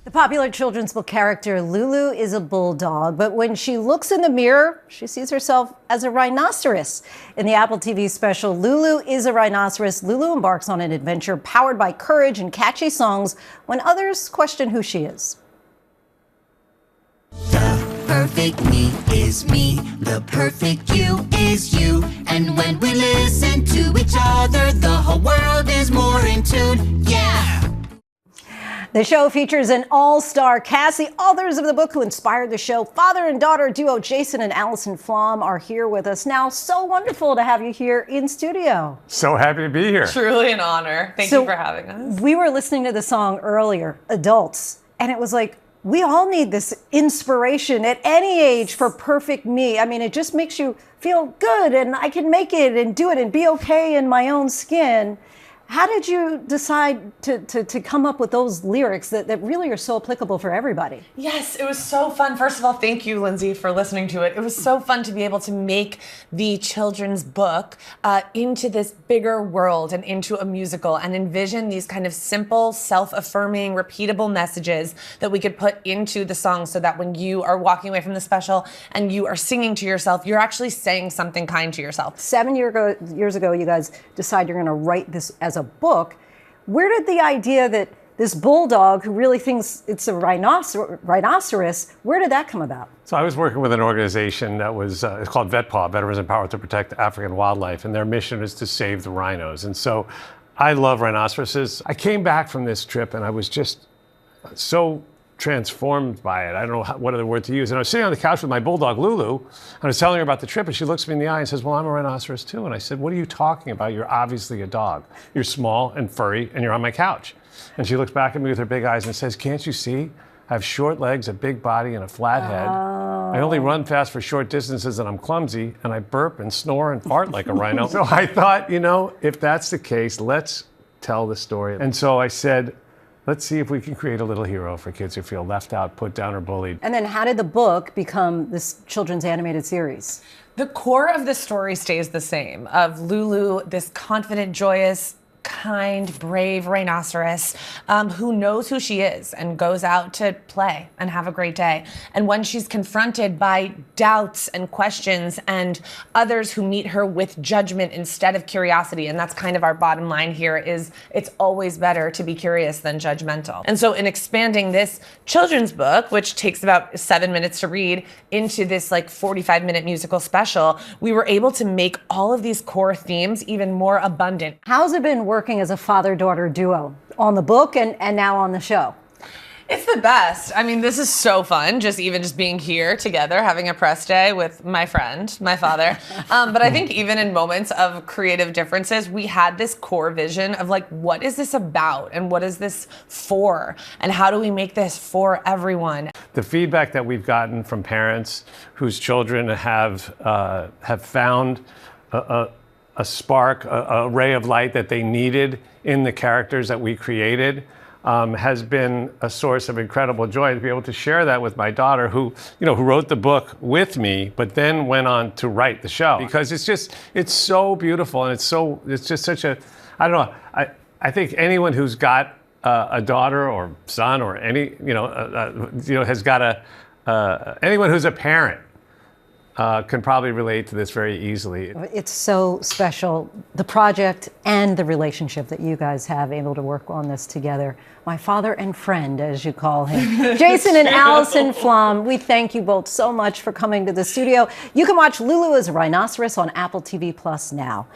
The popular children's book character Lulu is a bulldog, but when she looks in the mirror, she sees herself as a rhinoceros. In the Apple TV special, Lulu is a Rhinoceros, Lulu embarks on an adventure powered by courage and catchy songs when others question who she is. The perfect me is me, the perfect you is you. And when we listen to each other, the whole world is more in tune, yeah! The show features an all-star cast. The authors of the book who inspired the show, father and daughter duo Jason and Alison Flom, are here with us now. So wonderful to have you here in studio. So happy to be here. Truly an honor. Thank you for having us. We were listening to the song earlier, Adults, and it was like, we all need this inspiration at any age for perfect me. I mean, it just makes you feel good and I can make it and do it and be okay in my own skin. How did you decide to come up with those lyrics that really are so applicable for everybody? Yes, it was so fun. First of all, thank you, Lindsay, for listening to it. It was so fun to be able to make the children's book into this bigger world and into a musical and envision these kind of simple, self-affirming, repeatable messages that we could put into the song so that when you are walking away from the special and you are singing to yourself, you're actually saying something kind to yourself. 7 years ago, you guys decided you're going to write this as a book. Where did the idea that this bulldog who really thinks it's a rhinoceros, where did that come about? So I was working with an organization that was it's called VetPaw, Veterans Empowered to Protect African Wildlife, and their mission is to save the rhinos. And so I love rhinoceroses. I came back from this trip and I was just so transformed by it. I don't know what other word to use. And I was sitting on the couch with my bulldog, Lulu, and I was telling her about the trip, and she looks me in the eye and says, well, I'm a rhinoceros too. And I said, what are you talking about? You're obviously a dog. You're small and furry, and you're on my couch. And she looks back at me with her big eyes and says, can't you see? I have short legs, a big body, and a flat head. I only run fast for short distances, and I'm clumsy, and I burp and snore and fart like a rhino. So I thought, you know, if that's the case, let's tell the story. And so I said, let's see if we can create a little hero for kids who feel left out, put down, or bullied. And then how did the book become this children's animated series? The core of the story stays the same, of Lulu, this confident, joyous, kind, brave rhinoceros who knows who she is and goes out to play and have a great day. And when she's confronted by doubts and questions and others who meet her with judgment instead of curiosity, and that's kind of our bottom line here, is it's always better to be curious than judgmental. And so in expanding this children's book, which takes about 7 minutes to read, into this like 45-minute musical special, we were able to make all of these core themes even more abundant. How's it been working as a father-daughter duo on the book and now on the show? It's the best. I mean, this is so fun, just being here together, having a press day with my friend, my father. But I think even in moments of creative differences, we had this core vision of like, what is this about? And what is this for? And how do we make this for everyone? The feedback that we've gotten from parents whose children have found a spark, a ray of light that they needed in the characters that we created has been a source of incredible joy to be able to share that with my daughter who wrote the book with me, but then went on to write the show. Because it's so beautiful and it's just such a, I don't know, I think anyone who's got a daughter or son or any, has got anyone who's a parent can probably relate to this very easily. It's so special, the project and the relationship that you guys have able to work on this together. My father and friend, as you call him. Jason and Alison Flom, we thank you both so much for coming to the studio. You can watch Lulu as a Rhinoceros on Apple TV Plus now.